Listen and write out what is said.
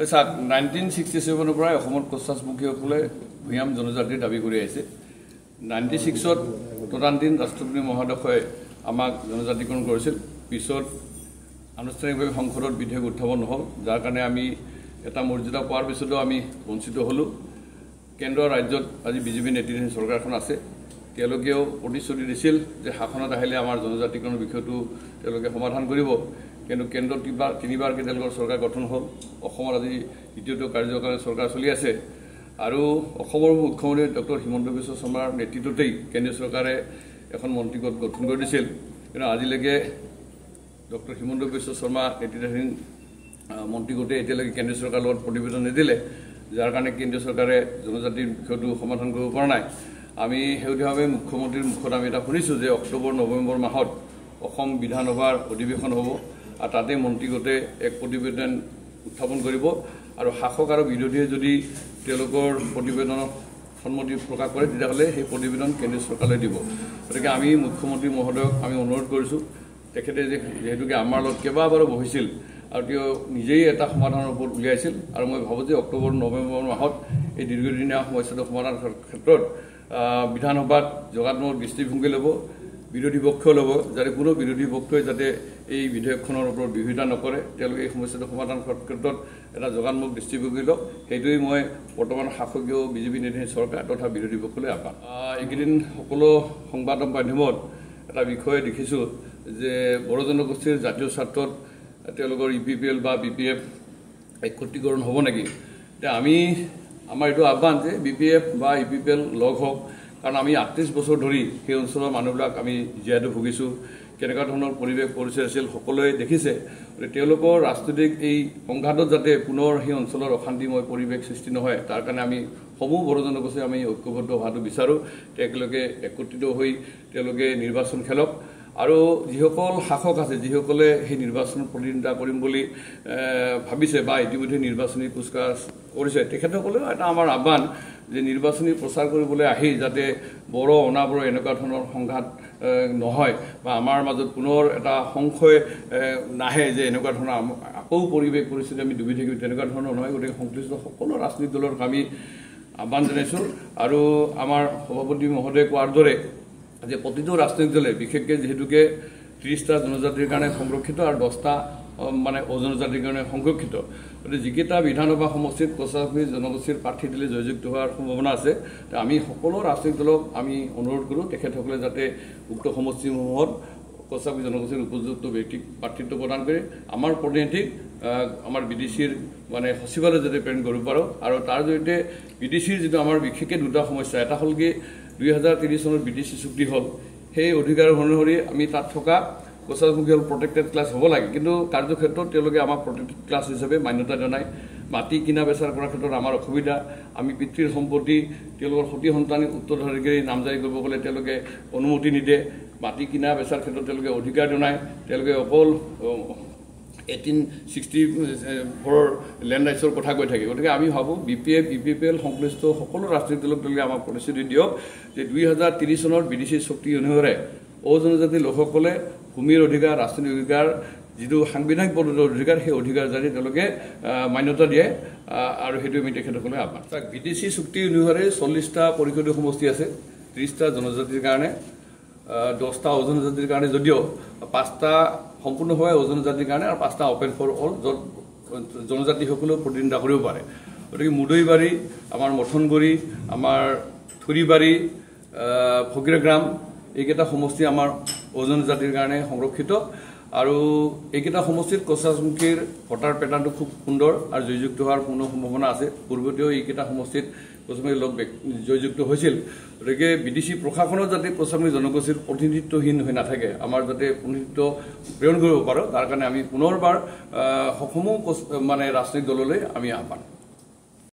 চাওক 1967 পৰা অসমৰ কোচাছমুখীসকলে ভূঞাম জনজাতিৰ দাবী কৰি আহিছে 96ত তদানীন্তন ৰাষ্ট্ৰপতি মহোদয়ে আমাক জনজাতিকৰণ কৰিছিল পিছত আনুষ্ঠানিকভাৱে সংসদত বিধেয়ক উত্থাপন নহল যাৰ কাৰণে আমি এটা মৰ্যাদা পোৱাৰ পিছতো আমি বঞ্চিত হলো কেন্দ্ৰ ৰাজ্যত আজি বিজেপি নেতৃত্বাধীন চৰকাৰখন আছে তেওঁলোকেও প্ৰতিশ্ৰুতি দিছিল যে শাসনত আহিলে আমাৰ জনজাতিকৰণৰ বিষয়টো তেওঁলোকে সমাধান কৰিব কিন্তু কেন্দ্ৰত তিনিবাৰ তেওঁলোকৰ চৰকাৰ গঠন হ'ল অসমৰ আজি দ্বিতীয়টো কাৰ্যকালৰ চৰকাৰ চলি আছে আৰু অসমৰ মুখ্যমন্ত্ৰী ডক্টৰ হিমন্ত বিশ্ব শৰ্মাৰ নেতৃত্বতেই কেন্দ্ৰীয় চৰকাৰে এখন মন্ত্ৰীগোট গঠন কৰি দিছিল কিন্তু আজিলৈকে ডক্টৰ হিমন্ত বিশ্ব শৰ্মা নেতৃত্বাধীন মন্ত্ৰীগোটে এতিয়ালৈকে কেন্দ্ৰীয় চৰকাৰৰ লগত প্ৰতিবেদন নিদিলে যাৰ কাৰণে কেন্দ্ৰীয় চৰকাৰে জনজাতিৰ বিষয়টো সমাধান কৰিব পৰা নাই আমি শেহতীয়াভাৱে মুখ্যমন্ত্ৰীৰ মুখত আমি এটা শুনিছোঁ যে অক্টোবৰ নৱেম্বৰ মাহত অসম বিধানসভাৰ অধিৱেশন হ'ব আৰু তাতে মন্ত্ৰীগোটে এক প্ৰতিবেদন উত্থাপন কৰিব আৰু শাসক আৰু বিৰোধীয়ে যদি তেওঁলোকৰ প্ৰতিবেদনৰ সন্মতি প্ৰকাশ কৰে তেতিয়াহ'লে সেই প্ৰতিবেদন কেন্দ্ৰীয় চৰকাৰলৈ দিব গতিকে আমি মুখ্যমন্ত্ৰী মহোদয়ক আমি অনুৰোধ কৰিছোঁ তেখেতে যিহেতুকে আমাৰ লগত কেইবাবাৰো বহিছিল আৰু তেওঁ নিজেই এটা সমাধানৰ ওপৰত উলিয়াইছিল আৰু মই ভাবোঁ যে অক্টোবৰ নৱেম্বৰ মাহত এই দীৰ্ঘদিনীয়া সমস্যাটো সমাধানৰ ক্ষেত্ৰত বিধানসভাত যোগাত্মক দৃষ্টিভংগী ল'ব বিৰোধী পক্ষ ল'ব যাতে কোনো বিৰোধী পক্ষই যাতে এই বিধেয়কখনৰ ওপৰত বিৰোধিতা নকৰে তেওঁলোকে এই সমস্যাটো সমাধানৰ ক্ষেত্ৰত এটা যোগাত্মক দৃষ্টিভংগী লওক সেইটোৱেই মই বৰ্তমান শাসকীয় বিজেপি নেতৃত্বাধীন চৰকাৰ তথা বিৰোধী পক্ষলৈ আহ্বান এইকেইদিন সকলো সংবাদ মাধ্যমত এটা বিষয় দেখিছোঁ যে বড়ো জনগোষ্ঠীৰ জাতীয় স্বাৰ্থত তেওঁলোকৰ UPPL বা BPF একত্ৰীকৰণ হ'ব নেকি এতিয়া আমাৰ এইটো আহ্বান যে BPF বা UPPL লগ হওক কাৰণ আমি 38 বছৰ ধৰি সেই অঞ্চলৰ মানুহবিলাক আমি জীয়াই ভুগিছোঁ কেনেকুৱা ধৰণৰ পৰিৱেশ পৰিচয় আছিল সকলোৱে দেখিছে তেওঁলোকৰ ৰাজনৈতিক এই সংঘাতত যাতে পুনৰ সেই অঞ্চলৰ অশান্তিময় পৰিৱেশ সৃষ্টি নহয় তাৰ কাৰণে আমি সমূহ বড়ো জনগোষ্ঠী আমি ঐক্যবদ্ধ হোৱাটো বিচাৰোঁ তেওঁলোকে একত্ৰিত হৈ তেওঁলোকে নিৰ্বাচন খেলক আৰু যিসকল শাসক আছে যিসকলে সেই নিৰ্বাচন প্ৰতিদ্বন্দ্বিতা কৰিম বুলি ভাবিছে বা ইতিমধ্যে নিৰ্বাচনী কুচকাচ কৰিছে তেখেতসকলেও এটা আমাৰ আহ্বান যে নিৰ্বাচনী প্ৰচাৰ কৰিবলৈ আহি যাতে বড়ো অনাবড়ো এনেকুৱা ধৰণৰ সংঘাত নহয় বা আমাৰ মাজত পুনৰ এটা সংশয় নাহে যে এনেকুৱা ধৰণৰ আকৌ পৰিৱেশ পৰিস্থিতি আমি ডুবি থাকিম তেনেকুৱা ধৰণৰ নহয় গতিকে সংশ্লিষ্ট সকলো ৰাজনৈতিক দলৰ আমি আহ্বান জনাইছোঁ আৰু আমাৰ সভাপতি মহোদয়ে কোৱাৰ দৰে যে প্ৰতিটো ৰাজনৈতিক দলে বিশেষকৈ যিহেতুকে 30টা জনজাতিৰ কাৰণে সংৰক্ষিত আৰু 10টা মানে অজনজাতিৰ কাৰণে সংৰক্ষিত গতিকে যিকেইটা বিধানসভা সমষ্টিত কোচাছমুখী জনগোষ্ঠীৰ প্ৰাৰ্থী দিলে জয়যুক্ত হোৱাৰ সম্ভাৱনা আছে আমি সকলো ৰাজনৈতিক দলক আমি অনুৰোধ কৰোঁ তেখেতসকলে যাতে উক্ত সমষ্টিসমূহত কোচাছমুখী জনগোষ্ঠীৰ উপযুক্ত ব্যক্তিক প্ৰাৰ্থিত্ব প্ৰদান কৰি আমাৰ প্ৰতিনিধিক আমাৰ BDCৰ মানে সচিবালয় যাতে প্ৰেৰণ কৰিব পাৰোঁ আৰু তাৰ জৰিয়তে BDCৰ যিটো আমাৰ বিশেষকৈ দুটা সমস্যা এটা হ'ল কি 2030 চনত BDC চুক্তি হ'ল সেই অধিকাৰ অনুসৰি আমি তাত থকা কোচাছমুখী প্ৰটেক্টেড ক্লাছ হ'ব লাগে কিন্তু কাৰ্যক্ষেত্ৰত তেওঁলোকে আমাক প্ৰটেক্টেড ক্লাছ হিচাপে মান্যতা জনায় মাটি কিনা বেচাৰ কৰাৰ ক্ষেত্ৰত আমাৰ অসুবিধা আমি পিতৃৰ সম্পত্তি তেওঁলোকৰ সতি সন্তানী উত্তৰাধিকাৰী নামজাৰি কৰিব গ'লে তেওঁলোকে অনুমতি নিদিয়ে মাটি কিনা বেচাৰ ক্ষেত্ৰত তেওঁলোকে অধিকাৰ জনায় তেওঁলোকে অকল 1864 লেণ্ড ৰাইটছৰ কথা কৈ থাকে গতিকে আমি ভাবোঁ BPF UPPL সংশ্লিষ্ট সকলো ৰাজনৈতিক দলক তেওঁলোকে আমাক প্ৰতিশ্ৰুতি দিয়ক যে 2030 চনৰ BDC চুক্তি অনুসৰি অজনজাতি লোকসকলে ভূমিৰ অধিকাৰ ৰাজনৈতিক অধিকাৰ যিটো সাংবিধানিক পদ্ধতিৰ অধিকাৰ সেই অধিকাৰ যাতে তেওঁলোকে মান্যতা দিয়ে আৰু সেইটো আমি তেখেতসকলে আহ্বান BDC চুক্তি অনুসৰি 40টা পৰিষদীয় সমষ্টি আছে 30টা জনজাতিৰ কাৰণে 10টা অজনজাতিৰ কাৰণে যদিও 5টা সম্পূৰ্ণভাৱে অজনজাতিৰ কাৰণে আৰু 5টা অপেন ফৰ অল য'ত জনজাতিসকলেও প্ৰতিদ্বন্দ্বিতা কৰিব পাৰে গতিকে মুদৈবাৰী আমাৰ মথনগুৰি আমাৰ থুৰিবাৰী ফকীৰগ্ৰাম এইকেইটা সমষ্টি আমাৰ অজনজাতিৰ কাৰণে সংৰক্ষিত আৰু এইকেইটা সমষ্টিত কোচাছমুখীৰ ভোটাৰ পেটাৰ্ণটো খুব সুন্দৰ আৰু জয়যুক্ত হোৱাৰ কোনো সম্ভাৱনা আছে পূৰ্বতেও এইকেইটা সমষ্টিত কোচাছমুখীৰ লোক জয়যুক্ত হৈছিল গতিকে BDC প্ৰশাসনত যাতে কোচাছমুখী জনগোষ্ঠীৰ প্ৰতিনিধিত্বহীন হৈ নাথাকে আমাৰ যাতে প্ৰতিনিধিত্ব প্ৰেৰণ কৰিব পাৰোঁ তাৰ কাৰণে আমি পুনৰবাৰ সমূহ মানে ৰাজনৈতিক দললৈ আমি আহ্বান